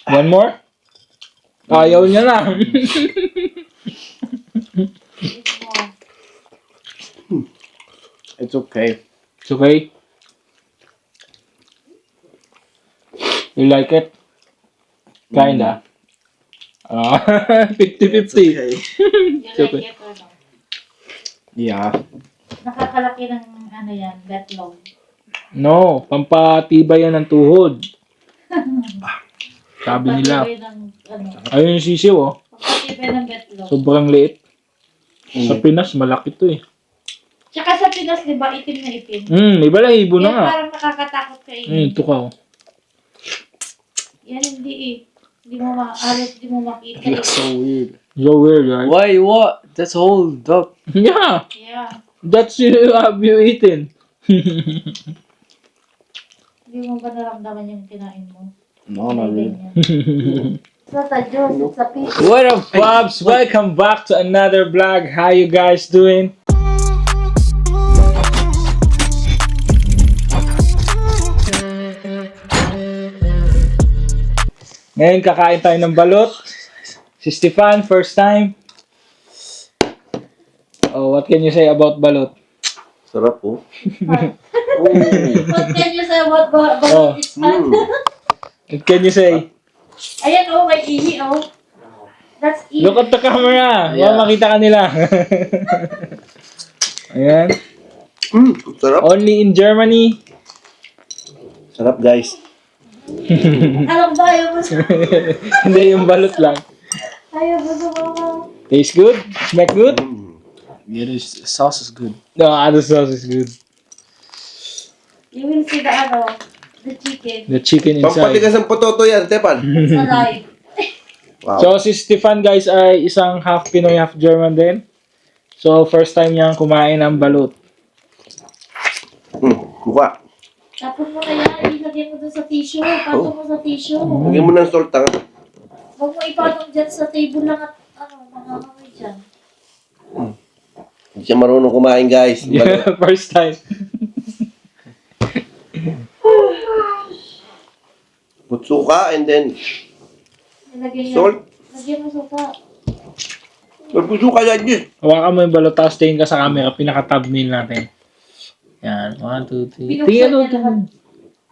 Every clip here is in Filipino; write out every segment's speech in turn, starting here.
One more? Ayaw niya na. It's okay. It's okay. You like it? Kinda. 50-50. It's okay. You like it or no? Yeah. Nakakalaki ng ano yan, betlog. No, pampatibay yan ng tuhod. Sabi nila. Pagpatibay ng ano, Ayun yung sisiw, oh. pagpatibay ng betlog. Sobrang liit. Sa Pinas, malaki to eh. Tsaka sa Pinas, di ba, itim na itim? May balahibo na Yan nga. parang nakakatakot kainin. Ito ka, oh. Yan hindi eh. Hindi mo halos di mo makita eh. That's so weird. So weird, right? Why? What? That's whole duck. Yeah, Yeah. that's have you eaten. Hindi mo ba naramdaman yung kinain mo? No, not really. Sa Diyos, sa piso. What up, Bobs? Welcome back to another vlog. How you guys doing? Ngayon kakain tayo ng balot. Si Stefan, first time. Oh, what can you say about balot? Sarap po. What can you say about Oh. this man? What can you say? Ayan oh, may ihi oh. That's ihi. Look at the camera. Yeah. Makita ka nila. Ayan. Sarap. Only in Germany. Sarap, guys. Alam ba, ayaw mo sa... Hindi yung balot lang. Ayaw mo sa mga... Taste good? Smack good? Yeah, this sauce is good. No, other sauce is good. You will see the ano, the chicken. The chicken inside. Pampatigas ng pototo yan, Tepan. It's alive. Wow. So, si Stefan guys ay isang half Pinoy, half German din. So, first time niyang kumain ng balot. Mukha. Tapos mo na yan, ilagay mo dun sa tissue. Patong mo sa tissue. Lagyan mo ng salt, tanga. Huwag mo ipatong dyan sa table lang at ano, mga kamay dyan. Hindi siya marunong kumain, guys. Yeah, first time. Put suka and then Ilagay niya. salt. Lagyan mo suka. Put suka yan, yes. Hawakan mo yung balot, tapos tingin ka sa camera, pinaka-thumbnail natin. Yan, 1, 2, 3. Binuksan Tingnan mo. niya lahat.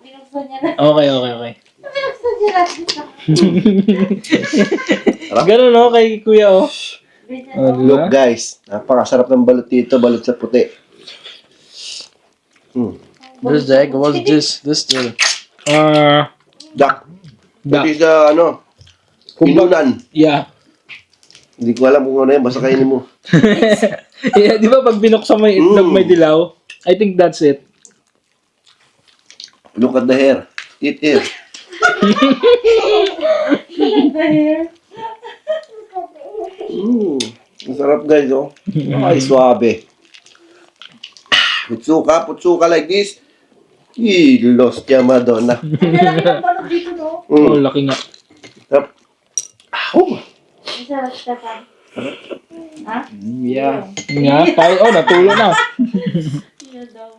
Binuksan niya na. Okay, okay, okay. Binuksan niya lahat. Ganun, no, kay kuya, oh. Ganyan, Oh, oh. diba? Look, guys. Napakasarap ng balot dito. Balot sa puti. There's the egg. What's this? This the... Duck. Duck. Pati sa, pinunan. Yeah. Hindi ko alam kung ano yan. Basta kainin mo. Yeah, di ba pag binuksan mo yung itlog may dilaw? I think that's it. Look at the hair. Eat hair. The hair. Ang sarap, guys, oh. Ay, suabe. Put suka like this. Los kaya Madonna. Ang lalaki ng balot dito, no? Oh, laki nga. Sarap. Oh. Ang sarap, Stefan. Ha? Yeah. Nga, tayo, oh, natulo na. Iya daw.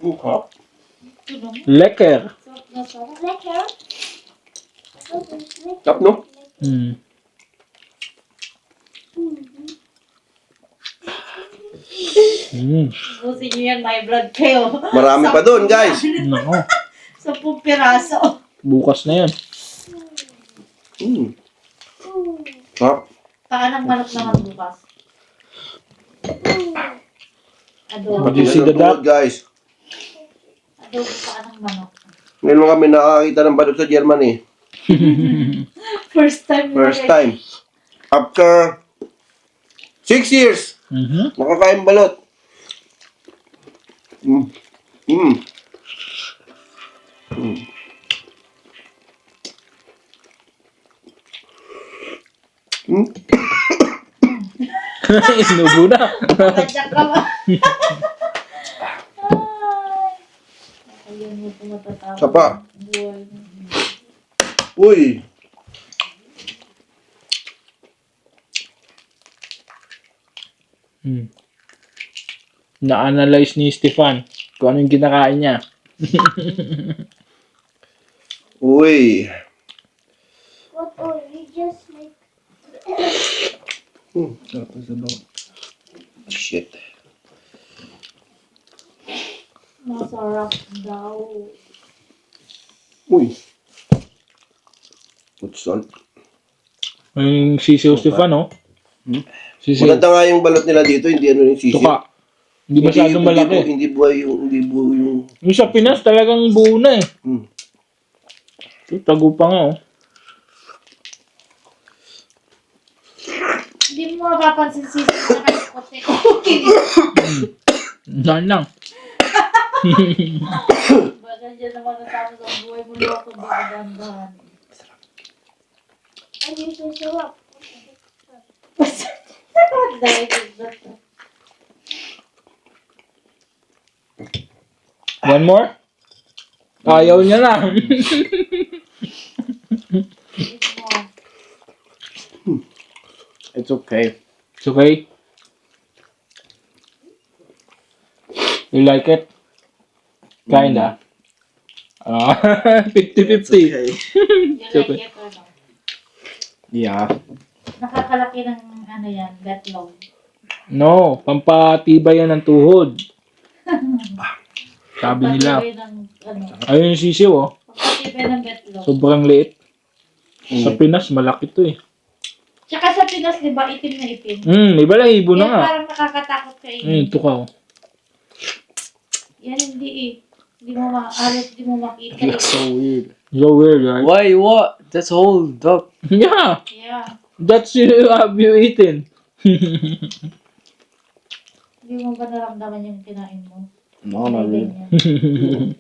Mukha. Ito naman. Lekker. Sarap na sarap. Lekker. Sarap, no? Busin niyo yan, may vlog kayo. Marami pa doon, guys. Nako, 10 piraso. bukas na yan. Sarap. Paanang manok naman bukas? Adobo. Did you see the duck? Guys. Adobo paanang manok. Ngayon lang kami nakakita ng balot sa Germany. First time. First time. After 6 years, nakakain balot. Inubo na. Kadyak ka ba? Ayun mo po matatawa. Sapa. Buhay mo. Uy. Na-analyze ni Stefan kung ano yung kinakain niya. Uy. What oil? We just make... Sarap ng sabaw. Shit. Masarap daw. Uy. With salt. Yung sisiw Stefano. Sisiw. Maganda nga yung balot nila dito, hindi ano yung sisig. Tuka. Hindi masyadong malaki. Hindi buhay yung... Yung sa Pinas talagang buo na eh. Hmm. Ito, tago pa nga oh. Hindi mo mapapansin sisig na kayo puti. Saan lang. Baga dyan naman natapos ang buhay mo lang kung di ka dandahan. Ay, yung sarap. Dahil ito. One more? Ayaw niya lang. It's okay. It's okay. You like it? Kinda. 50-50. Okay. You like it or no? Yeah. Nakakalaki ng ano yan, betlog. No, pampatibay yan ng tuhod. Sabi nila. Patibay ng ano, Ayun yung sisiw oh. patibay ng betlog. Sobrang liit. Sa Pinas, malaki to eh. Tsaka sa Pinas, di ba, itim na itim? May balahibo na Yan nga. parang nakakatakot kayo. Ito ka oh. Yan hindi eh. Hindi mo maalit, hindi mo makita eh. That's so weird. So weird, right? Why? What? That's a whole duck. Yeah, Yeah. that's have you eaten. Hindi mo ba naramdaman yung kinain mo? No, not really. Ganyan.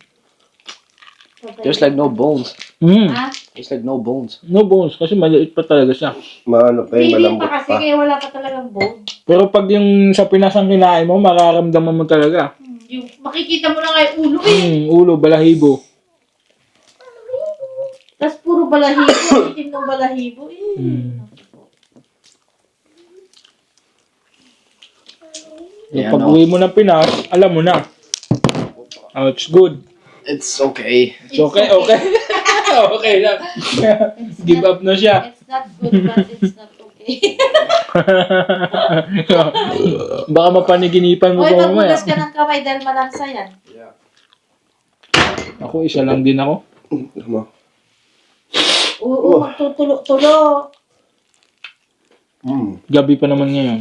There's like no bones. Ha? There's like no bones. No bones, kasi maliit pa talaga siya. Maano pa yung Baby malambot pa kasi, pa. kaya wala pa talagang bone. Pero pag yung sa Pinas ang kinain mo, mararamdaman mo talaga. Yung makikita mo na nga yung ulo eh. Ulo, balahibo. Tapos puro balahibo, itim ng balahibo eh. Yeah, Pag no. uwi mo ng Pinas, alam mo na. Oh, it's good. It's okay. It's okay, okay. Okay lang. Give up na siya. It's not good, but it's not okay. Baka mapaniginipan mo Hoy, pa mamaya. magbugas ka ng kamay dahil malansa yan. Ako, isa lang din ako. Tama. Oo, magtutulo-tulo. Gabi pa naman ngayon.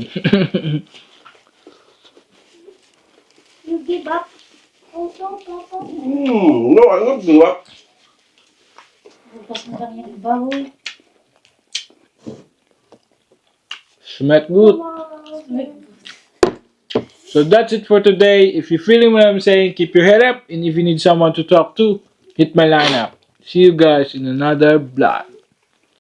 You give up? Also, papa. No, I'm not doing that. Bukas mo lang yung iba, huy. Smack good. So that's it for today. If you're feeling what I'm saying, keep your head up. And if you need someone to talk to, hit my line up. See you guys in another vlog.